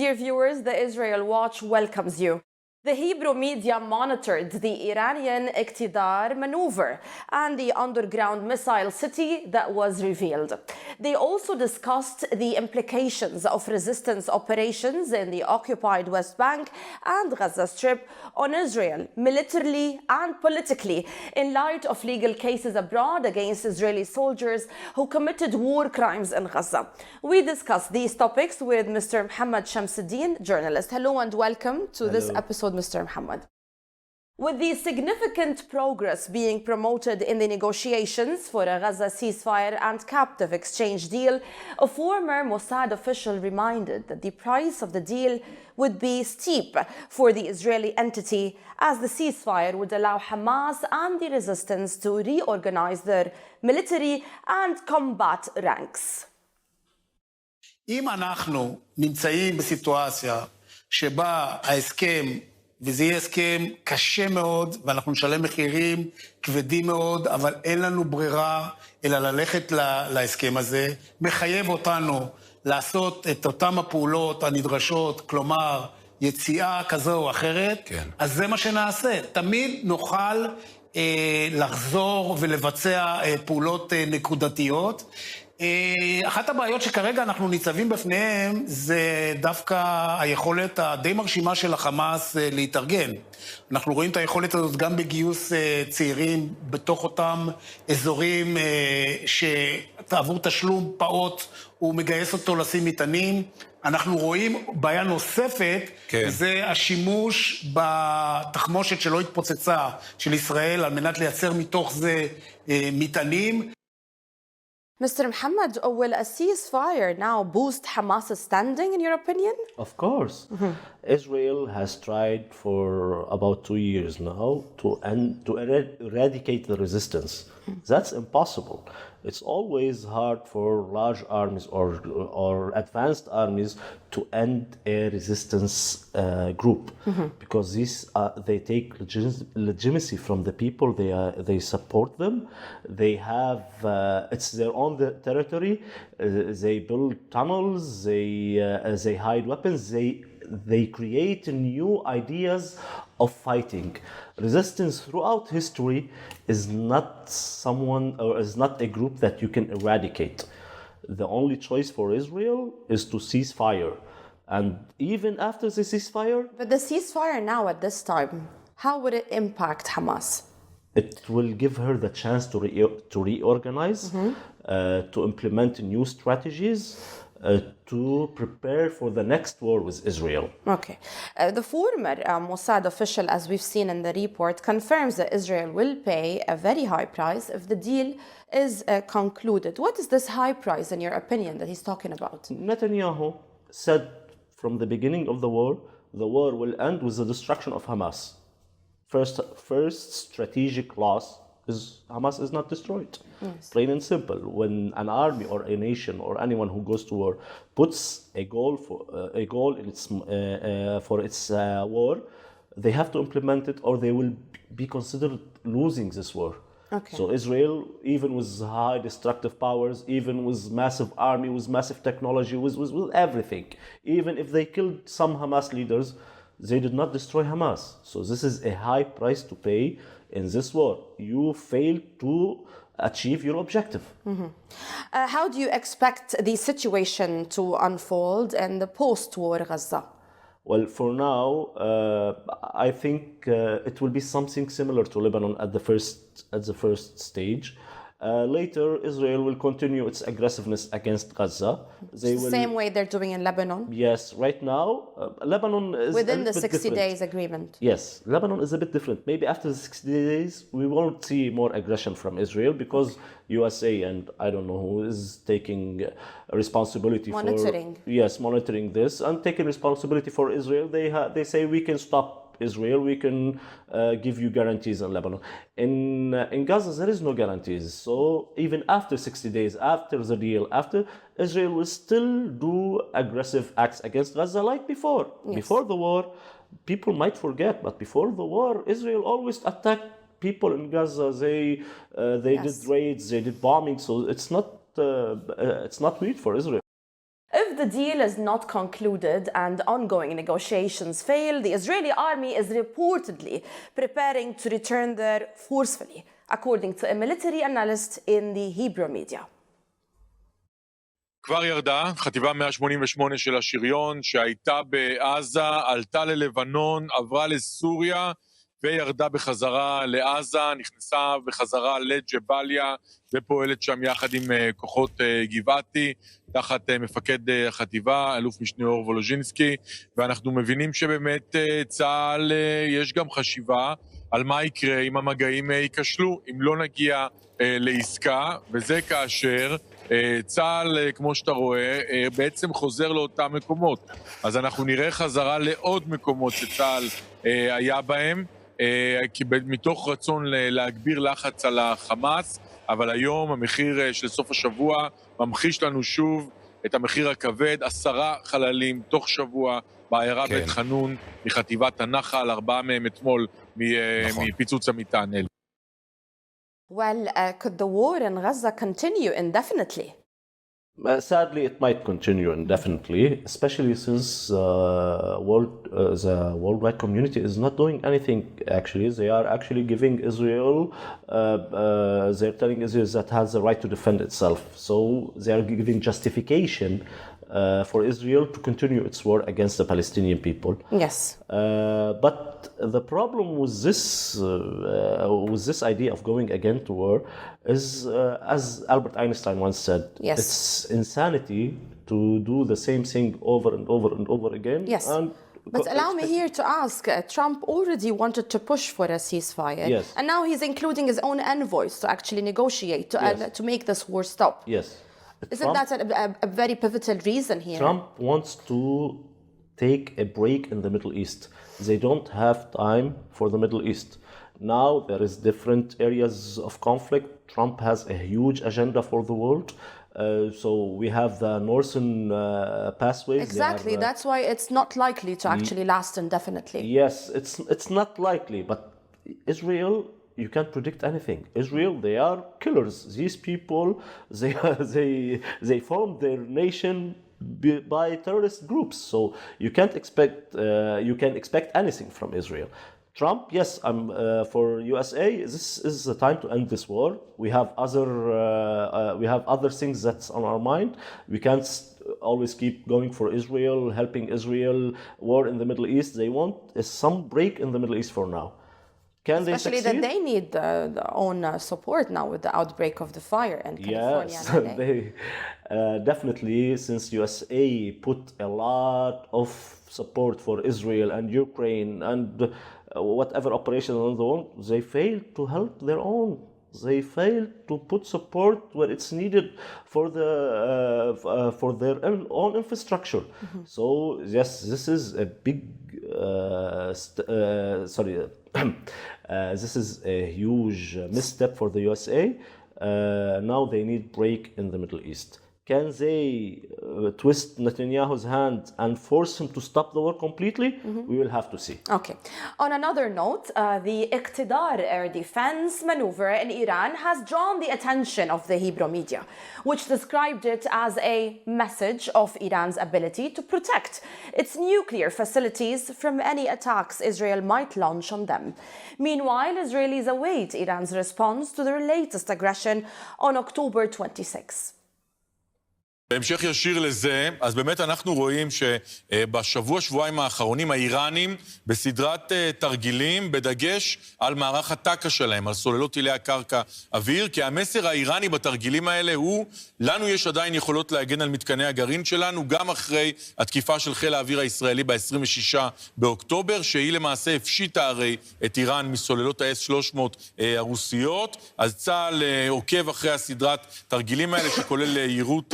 Dear viewers, the Israel Watch welcomes you. The Hebrew media monitored the Iranian Eqtedar maneuver and the underground missile city that was revealed. They also discussed the implications of resistance operations in the occupied West Bank and Gaza Strip on Israel, militarily and politically, in light of legal cases abroad against Israeli soldiers who committed war crimes in Gaza. We discussed these topics with Mr. Mohammed Shamsuddin, journalist. Hello and welcome to this episode, Mr. Mohammed. With the significant progress being promoted in the negotiations for a Gaza ceasefire and captive exchange deal, a former Mossad official reminded that the price of the deal would be steep for the Israeli entity, as the ceasefire would allow Hamas and the resistance to reorganize their military and combat ranks. אם אנחנו נמצאים בסיטואציה שבה ההסכם, וזה יהיה הסכם קשה מאוד, ואנחנו נשלם מחירים כבדים מאוד, אבל אין לנו ברירה אלא ללכת להסכם הזה, מחייב אותנו לעשות את אותם הפעולות הנדרשות, כלומר, יציאה כזו או אחרת, כן. אז זה מה שנעשה. תמיד נוכל לחזור ולבצע פעולות נקודתיות. אחת הבעיות שכרגע אנחנו ניצבים בפניהם זה דווקא היכולת הדי מרשימה של החמאס להתארגן. אנחנו רואים את היכולת הזאת גם בגיוס צעירים בתוך אותם אזורים שעבור תשלום פעוט הוא מגייס אותו לשים מטענים. אנחנו רואים בעיה נוספת, כן. זה השימוש בתחמושת שלא התפוצצה של ישראל על מנת לייצר מתוך זה מטענים. Mr. Mohammed, will a ceasefire now boost Hamas's standing, in your opinion? Of course. Israel has tried for about 2 years now to eradicate the resistance. That's impossible. It's always hard for large armies or advanced armies to end a resistance group, because they take legitimacy from the people. They support them. They have it's their own territory. They build tunnels. They hide weapons. They create new ideas of fighting. Resistance throughout history is not a group that you can eradicate. The only choice for Israel is to cease fire. And even after the ceasefire... But the ceasefire now at this time, how would it impact Hamas? It will give her the chance to reorganize, to implement new strategies, to prepare for the next war with Israel. Okay. The former Mossad official, as we've seen in the report, confirms that Israel will pay a very high price if the deal is concluded. What is this high price, in your opinion, that he's talking about? Netanyahu said from the beginning of the war will end with the destruction of Hamas. First strategic loss is Hamas is not destroyed. Yes. Plain and simple. When an army or a nation or anyone who goes to war puts a goal in its for its war, they have to implement it, or they will be considered losing this war. Okay. So Israel, even with high destructive powers, even with massive army, with massive technology, with everything, even if they killed some Hamas leaders, they did not destroy Hamas. So this is a high price to pay in this war. You failed to achieve your objective. How do you expect the situation to unfold in the post-war Gaza? Well, for now, I think it will be something similar to Lebanon at the first stage. Later, Israel will continue its aggressiveness against Gaza. Same way they're doing in Lebanon? Yes, right now, Lebanon is within the 60 different. days agreement. Yes, Lebanon is a bit different. Maybe after the 60 days, we won't see more aggression from Israel, because USA and I don't know who is taking responsibility monitoring this and taking responsibility for Israel. They say we can stop Israel, we can give you guarantees in Lebanon. In Gaza, there is no guarantees. So even after 60 days, after the deal, after Israel will still do aggressive acts against Gaza like before. Yes. Before the war, people might forget, but before the war, Israel always attacked people in Gaza. They did raids, they did bombing. So it's not weird for Israel. If the deal is not concluded and ongoing negotiations fail, the Israeli army is reportedly preparing to return there forcefully, according to a military analyst in the Hebrew media. כבר ירדה, חטיבה 188 של השריון שהייתה בעזה, עלתה ללבנון, עברה לסוריה וירדה בחזרה לעזה, נכנסה בחזרה לג'באליה ופועלת שם יחד עם כוחות גבעתי, תחת מפקד החטיבה, אלוף משנה אור וולוז'ינסקי, ואנחנו מבינים שבאמת צה"ל יש גם חשיבה על מה יקרה אם המגעים ייכשלו, אם לא נגיע לעסקה, וזה כאשר צה"ל, כמו שאתה רואה, בעצם חוזר לאותם מקומות. אז אנחנו נראה חזרה לעוד מקומות שצה"ל היה בהם, מתוך רצון להגביר לחץ על החמאס, אבל היום המחיר של סוף השבוע ממחיש לנו שוב את המחיר הכבד, 10 חללים תוך שבוע בעיירה בית חנון, מחטיבת הנחל, 4 מהם אתמול מפיצוץ המטען. Well, could the war in Gaza continue indefinitely? Sadly, it might continue indefinitely, especially since the worldwide community is not doing anything. Actually, they are actually giving Israel. They're telling Israel that has the right to defend itself. So they are giving justification for Israel to continue its war against the Palestinian people. Yes. But the problem with this idea of going again to war is, as Albert Einstein once said, yes, it's insanity to do the same thing over and over and over again. Yes. But allow me here to ask, Trump already wanted to push for a ceasefire. Yes. And now he's including his own envoys to actually negotiate, to make this war stop. Yes. Isn't that a very pivotal reason here? Trump wants to take a break in the Middle East. They don't have time for the Middle East. Now there is different areas of conflict. Trump has a huge agenda for the world. So we have the northern pathways. Exactly. That's why it's not likely to actually last indefinitely. Yes, it's not likely. But Israel, you can't predict anything. Israel, they are killers. These people, they formed their nation by terrorist groups. So you can't expect anything from Israel. Trump, yes, I'm for USA. This is the time to end this war. We have other things that's on our mind. We can't always keep going for Israel, helping Israel. War in the Middle East. They want some break in the Middle East for now. Especially that they need their own support now with the outbreak of the fire in California. Yes, and LA. they definitely, since USA put a lot of support for Israel and Ukraine and whatever operation on the world, they failed to help their own. They failed to put support where it's needed for their own infrastructure. Mm-hmm. So yes, this is a big this is a huge misstep for the USA. Now they need break in the Middle East. Can they twist Netanyahu's hand and force him to stop the war completely? Mm-hmm. We will have to see. Okay. On another note, the Eqtedar air defense maneuver in Iran has drawn the attention of the Hebrew media, which described it as a message of Iran's ability to protect its nuclear facilities from any attacks Israel might launch on them. Meanwhile, Israelis await Iran's response to their latest aggression on October 26. בהמשך ישיר לזה, אז באמת אנחנו רואים שבשבוע-שבועיים האחרונים האיראנים בסדרת תרגילים בדגש על מערך הטקה שלהם, על סוללות טילי הקרקע אוויר, כי המסר האיראני בתרגילים האלה הוא, לנו יש עדיין יכולות להגן על מתקני הגרעין שלנו, גם אחרי התקיפה של חיל האוויר הישראלי ב-26 באוקטובר, שהיא למעשה הפשיטה הרי את איראן מסוללות ה-S-300 הרוסיות, אז צה"ל עוקב אחרי הסדרת תרגילים האלה, שכולל יירוט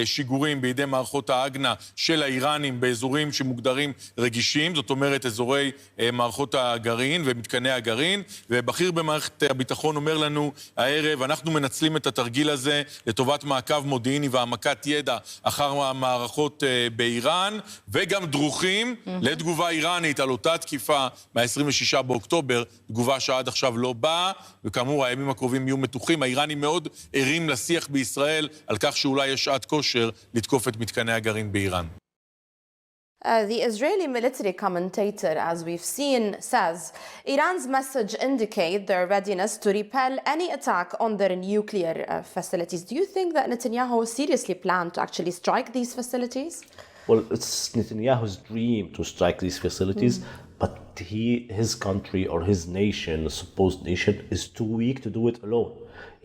שיגורים בידי מערכות ההגנה של האיראנים באזורים שמוגדרים רגישים, זאת אומרת אזורי מערכות הגרעין ומתקני הגרעין, ובכיר במערכת הביטחון אומר לנו הערב, אנחנו מנצלים את התרגיל הזה לטובת מעקב מודיעיני והעמקת ידע אחר המערכות באיראן, וגם דרוכים לתגובה איראנית על אותה תקיפה מה-26 באוקטובר, תגובה שעד עכשיו לא באה, וכאמור הימים הקרובים יהיו מתוחים. האיראנים מאוד ערים לשיח בישראל על כך שאולי יש שעת כושר יושר לתקוף את מתקני הגרעין באיראן. The Israeli military commentator, as we've seen, says Iran's message indicates their readiness to repel any attack on their nuclear facilities. Do you think that Netanyahu seriously planned to actually strike these facilities? Well, it's Netanyahu's dream to strike these facilities, but his country or his nation, supposed nation, is too weak to do it alone.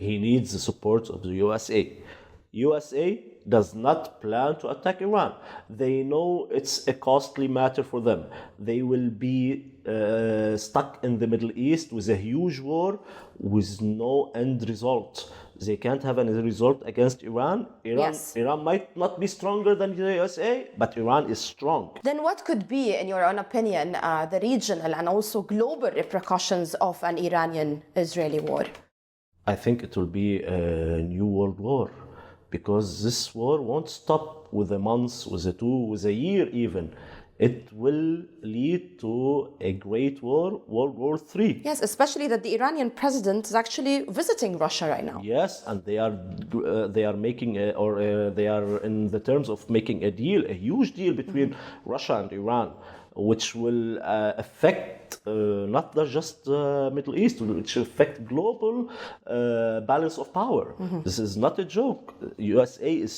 He needs the support of the USA. USA does not plan to attack Iran. They know it's a costly matter for them. They will be stuck in the Middle East with a huge war with no end result. They can't have any result against Iran. Iran might not be stronger than the USA, but Iran is strong. Then what could be, in your own opinion, the regional and also global repercussions of an Iranian-Israeli war? I think it will be a new world war, because this war won't stop with a month, with a two, with a year even. It will lead to a great war, World War III. Yes, especially that the Iranian president is actually visiting Russia right now. Yes, and they are making they are in the terms of making a deal, a huge deal between Russia and Iran, which will affect not just Middle East, which affect global balance of power. This is not a joke. USA is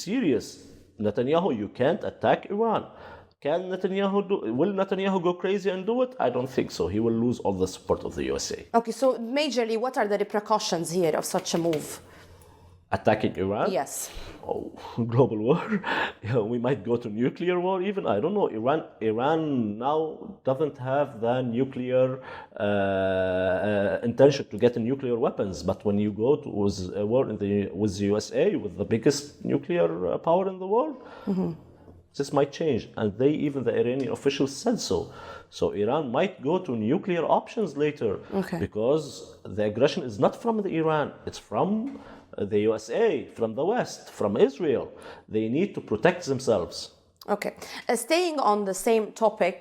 serious. Netanyahu, you can't attack Iran. Will Netanyahu go crazy and do it? I don't think so. He will lose all the support of the USA. Okay, so majorly, what are the repercussions here of such a move? Attacking Iran? Yes. Oh, global war. Yeah, we might go to nuclear war even. I don't know. Iran now doesn't have the nuclear intention to get nuclear weapons. But when you go to a war with the USA, with the biggest nuclear power in the world, this might change. And even the Iranian officials said so. So Iran might go to nuclear options later, because the aggression is not from Iran. It's from the USA, from the West, from Israel. They need to protect themselves. Okay. Staying on the same topic,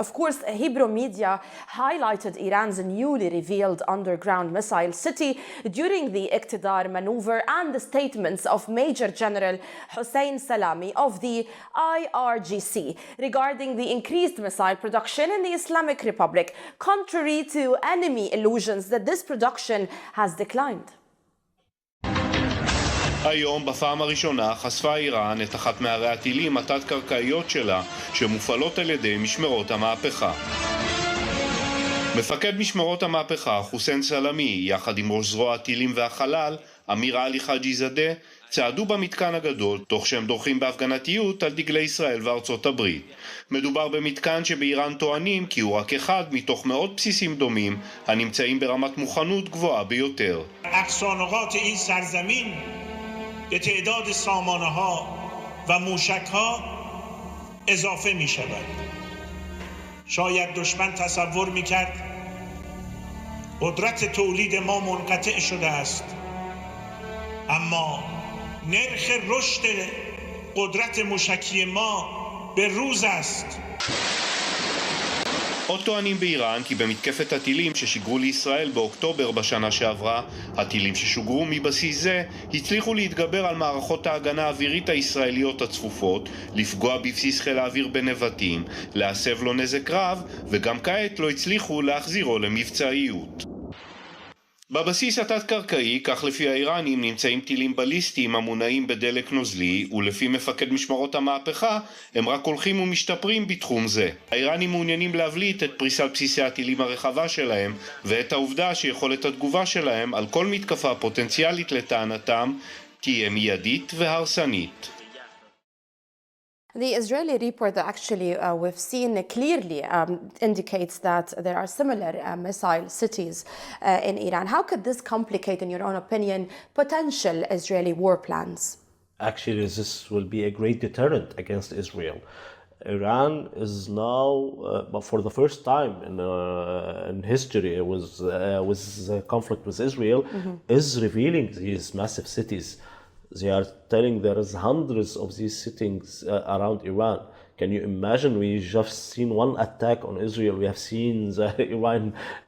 of course, Hebrew media highlighted Iran's newly revealed underground missile city during the Eqtedar maneuver and the statements of Major General Hossein Salami of the IRGC regarding the increased missile production in the Islamic Republic, contrary to enemy illusions that this production has declined. היום בפעם הראשונה חשפה איראן את אחת מערי הטילים התת-קרקעיות שלה שמופעלות על ידי משמרות המהפכה. מפקד משמרות המהפכה חוסיין סלמי יחד עם ראש זרוע הטילים והחלל אמיר עלי חאג'י זאדה צעדו במתקן הגדול תוך שהם דורכים בהפגנתיות על דגלי ישראל וארצות הברית. מדובר במתקן שבאיראן טוענים כי הוא רק אחד מתוך מאות בסיסים דומים הנמצאים ברמת מוכנות גבוהה ביותר. اقصانقات این سرزمین به تعداد سامانه ها و موشک ها اضافه می شود. شاید دشمن تصور می کرد قدرت تولید ما منقطع شده است، اما نرخ رشد قدرت موشکی ما به روز است. עוד טוענים באיראן כי במתקפת הטילים ששיגרו לישראל באוקטובר בשנה שעברה, הטילים ששוגרו מבסיס זה הצליחו להתגבר על מערכות ההגנה האווירית הישראליות הצפופות, לפגוע בבסיס חיל האוויר בנבטים, להסב לו נזק רב, וגם כעת לא הצליחו להחזירו למבצעיות. בבסיס התת-קרקעי, כך לפי האיראנים, נמצאים טילים בליסטיים המונעים בדלק נוזלי, ולפי מפקד משמרות המהפכה, הם רק הולכים ומשתפרים בתחום זה. האיראנים מעוניינים להבליט את פריסת בסיסי הטילים הרחבה שלהם, ואת העובדה שיכולת התגובה שלהם על כל מתקפה פוטנציאלית לטענתם, תהיה מיידית והרסנית. The Israeli report that actually we've seen clearly indicates that there are similar missile cities in Iran. How could this complicate, in your own opinion, potential Israeli war plans? Actually, this will be a great deterrent against Israel. Iran is now, for the first time in history, with the conflict with Israel, is revealing these massive cities. They are telling there is hundreds of these cities around Iran. Can you imagine? We just seen one attack on Israel. We have seen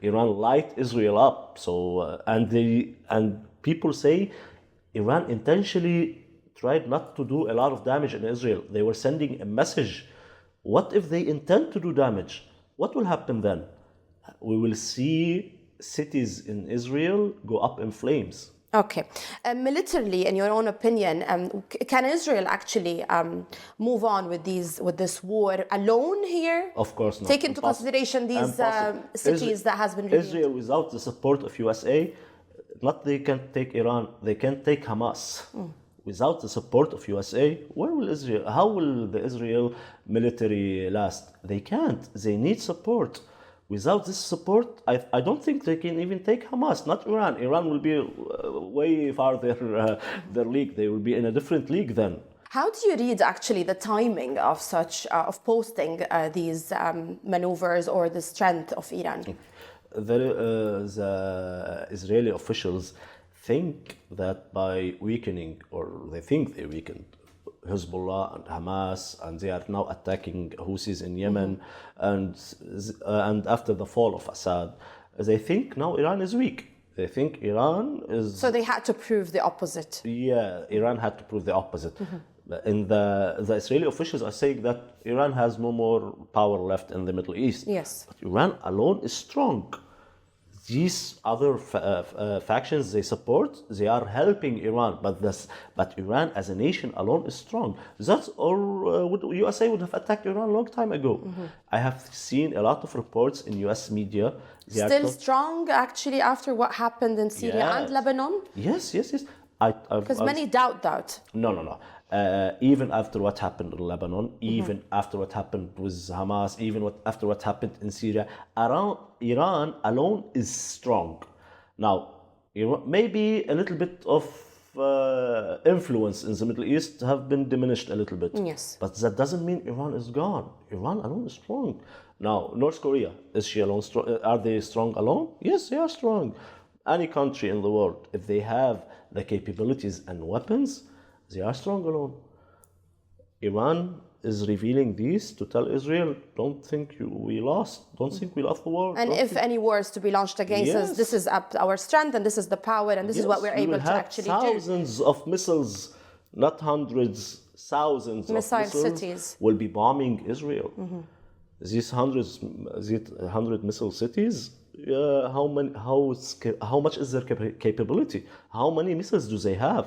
Iran light Israel up. So and people say Iran intentionally tried not to do a lot of damage in Israel. They were sending a message. What if they intend to do damage? What will happen then? We will see cities in Israel go up in flames. Okay. Militarily, in your own opinion, can Israel actually move on with this war alone here? Of course not. Take into consideration these cities that has been revealed. Israel, without the support of USA, not they can take Iran, they can take Hamas. Without the support of USA, where will Israel? How will the Israel military last? They can't. They need support. Without this support, I don't think they can even take Hamas, not Iran. Iran will be way farther their league. They will be in a different league then. How do you read actually the timing of such of posting these maneuvers or the strength of Iran? The Israeli officials think that by weakening, or they think they weakened Hezbollah and Hamas, and they are now attacking Houthis in Yemen, and after the fall of Assad, they think now Iran is weak. They think Iran is... So they had to prove the opposite. Yeah, Iran had to prove the opposite. And the Israeli officials are saying that Iran has no more power left in the Middle East. Yes. But Iran alone is strong. These other factions they support, they are helping Iran, but Iran as a nation alone is strong. That's all. USA would have attacked Iran a long time ago. I have seen a lot of reports in US media. Still strong, actually, after what happened in Syria and Lebanon? Yes. Because many doubt that. No. Even after what happened in Lebanon, even after what happened with Hamas, after what happened in Syria, Iran alone is strong. Now, maybe a little bit of influence in the Middle East have been diminished a little bit. Yes. But that doesn't mean Iran is gone. Iran alone is strong. Now, North Korea, is she alone strong? Are they strong alone? Yes, they are strong. Any country in the world, if they have the capabilities and weapons, they are strong alone. Iran is revealing these to tell Israel, don't think we lost. Don't think we lost the war. And if any war is to be launched against us, this is our strength and this is the power and this is what we're able to actually do. Thousands of missiles, not hundreds, thousands of missiles cities will be bombing Israel. These 100 missile cities, how much is their capability? How many missiles do they have?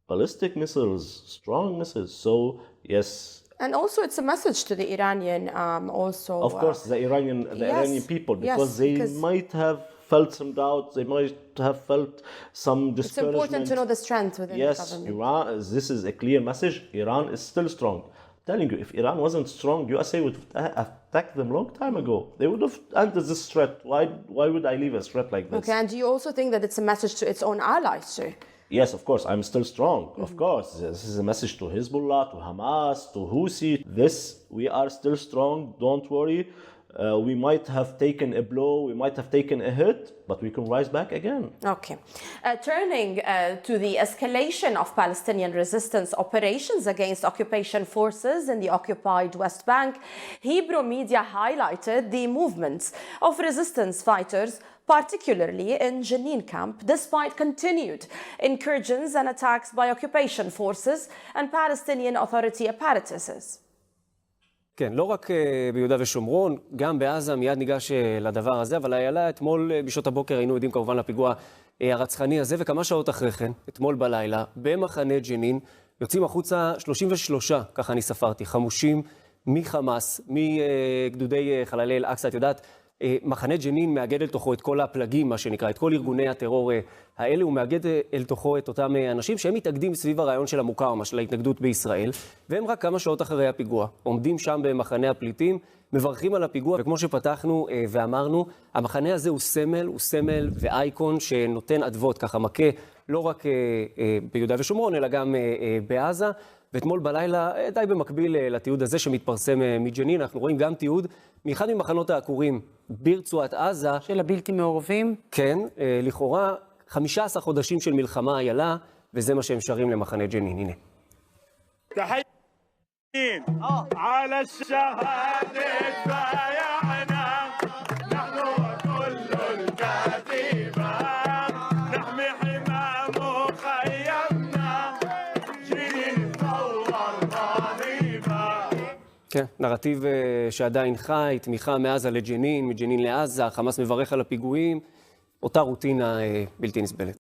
Ballistic missiles, strong missiles. So yes. And also, it's a message to the Iranian. Of course, the Iranian people, because they might have felt some doubt. They might have felt some discouragement. It's important to know the strength within the government. Yes, Iran. This is a clear message. Iran is still strong. I'm telling you, if Iran wasn't strong, USA would have attacked them a long time ago. They would have ended this threat. Why would I leave a threat like this? Okay, and do you also think that it's a message to its own allies too? Yes, of course, I'm still strong. Of course, this is a message to Hezbollah, to Hamas, to Houthi. We are still strong. Don't worry. We might have taken a blow, we might have taken a hit, but we can rise back again. Okay. Turning to the escalation of Palestinian resistance operations against occupation forces in the occupied West Bank, Hebrew media highlighted the movements of resistance fighters, particularly in Jenin camp, despite continued incursions and attacks by occupation forces and Palestinian Authority apparatuses. כן, לא רק ביהודה ושומרון, גם בעזה מיד ניגש לדבר הזה, אבל איילה, אתמול בשעות הבוקר היינו עדים כמובן לפיגוע הרצחני הזה, וכמה שעות אחרי כן, אתמול בלילה, במחנה ג'נין, יוצאים החוצה 33, ככה אני ספרתי, חמושים מחמאס, מגדודי חללי אל-אקצא, את יודעת, מחנה ג'נין מאגד אל תוכו את כל הפלגים, מה שנקרא, את כל ארגוני הטרור האלה, הוא מאגד אל תוכו את אותם אנשים שהם מתאגדים סביב הרעיון של המוקאוומה, של ההתנגדות בישראל, והם רק כמה שעות אחרי הפיגוע. עומדים שם במחנה הפליטים, מברכים על הפיגוע, וכמו שפתחנו ואמרנו, המחנה הזה הוא סמל ואייקון שנותן אדוות, ככה מכה לא רק ביהודה ושומרון, אלא גם בעזה. ואתמול בלילה, די במקביל לתיעוד הזה שמתפרסם מג'נין, אנחנו רואים גם תיעוד מאחד ממחנות העקורים ברצועת עזה. של הבלתי מעורבים? כן, לכאורה 15 חודשים של מלחמה איילה, וזה מה שהם שרים למחנה ג'נין, הנה. على الشهادة بايعنا نحن وكل الكتيبة نحمي حمى مخيمنا כן, נרטיב שעדיין חי, תמיכה מעזה לג'נין, מג'נין לעזה, חמאס מברך על הפיגועים, אותה רוטינה בלתי נסבלת.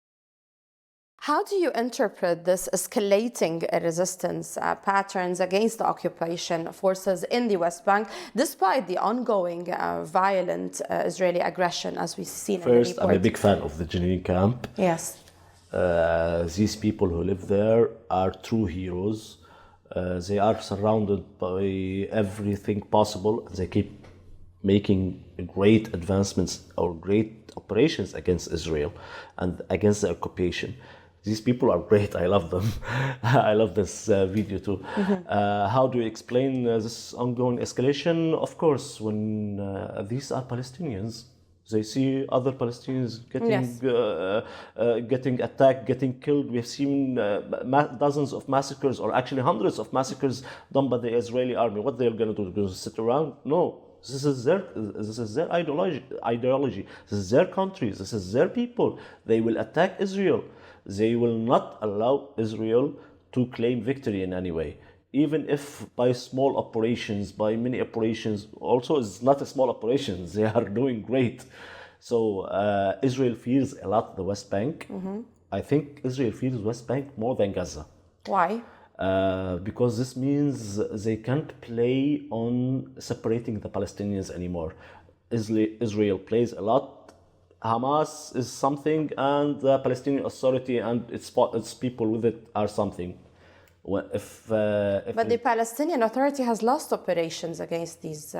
How do you interpret this escalating resistance patterns against the occupation forces in the West Bank, despite the ongoing violent Israeli aggression, as we've seen in the report? First, I'm a big fan of the Jenin camp. Yes. These people who live there are true heroes. They are surrounded by everything possible. They keep making great advancements or great operations against Israel and against the occupation. These people are great. I love them. I love this video too. How do you explain this ongoing escalation? Of course, when these are Palestinians, they see other Palestinians getting attacked, getting killed. We have seen dozens of massacres, or actually hundreds of massacres done by the Israeli army. What they're going to do? They're going to sit around? No. This is their ideology. This is their country. This is their people. They will attack Israel. They will not allow Israel to claim victory in any way. Even if by small operations, by many operations, also it's not a small operation, they are doing great. So Israel fears a lot the West Bank. I think Israel fears West Bank more than Gaza. Why? Because this means they can't play on separating the Palestinians anymore. Israel plays a lot. Hamas is something, and the Palestinian Authority and its people with it are something. But the Palestinian Authority has lost operations against these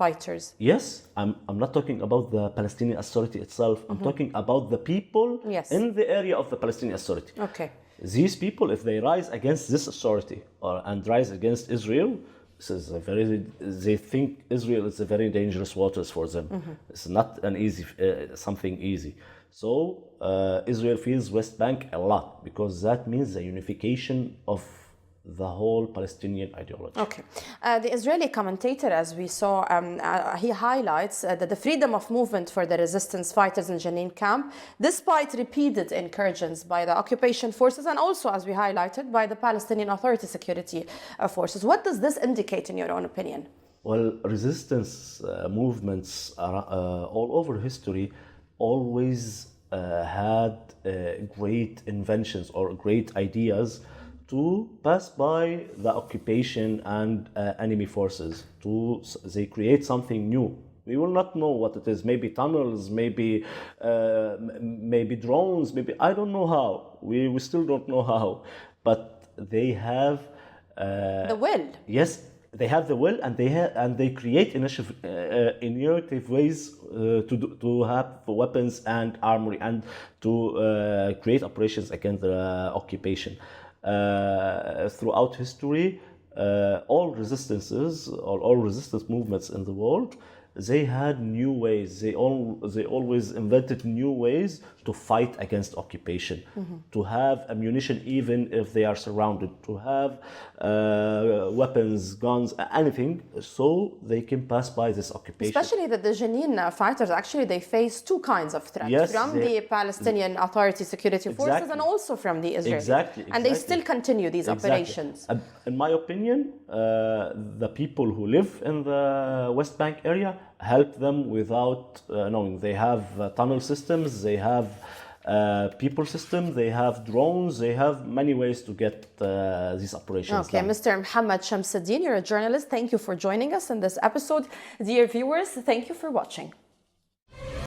fighters. Yes, I'm not talking about the Palestinian Authority itself. I'm talking about the people in the area of the Palestinian Authority. Okay. These people, if they rise against this authority and rise against Israel, this is they think Israel is a very dangerous waters for them. It's not an easy, something easy. So Israel feels West Bank a lot because that means the unification of the whole Palestinian ideology. Okay. The Israeli commentator, as we saw, he highlights that the freedom of movement for the resistance fighters in Jenin camp, despite repeated incursions by the occupation forces and also, as we highlighted, by the Palestinian Authority security forces. What does this indicate in your own opinion? Well, resistance movements are, all over history always had great inventions or great ideas to pass by the occupation and enemy forces. They create something new. We will not know what it is. Maybe tunnels, maybe drones, maybe I don't know how. We still don't know how. But they have the will. Yes, they have the will, and they create innovative ways to have weapons and armory and to create operations against the occupation. Throughout history, all resistances or all resistance movements in the world, they had new ways. They always invented new ways to fight against occupation, to have ammunition even if they are surrounded, to have weapons, guns, anything, so they can pass by this occupation. Especially that the Jenin fighters, actually, they face two kinds of threats, from the Palestinian Authority security forces and also from the Israeli. Exactly. And they still continue these operations. In my opinion, the people who live in the West Bank area help them without knowing. They have tunnel systems, they have people systems, they have drones, they have many ways to get these operations done. Mr. Mohammed Shamsuddin, you're a journalist. Thank you for joining us in this episode. Dear viewers, thank you for watching.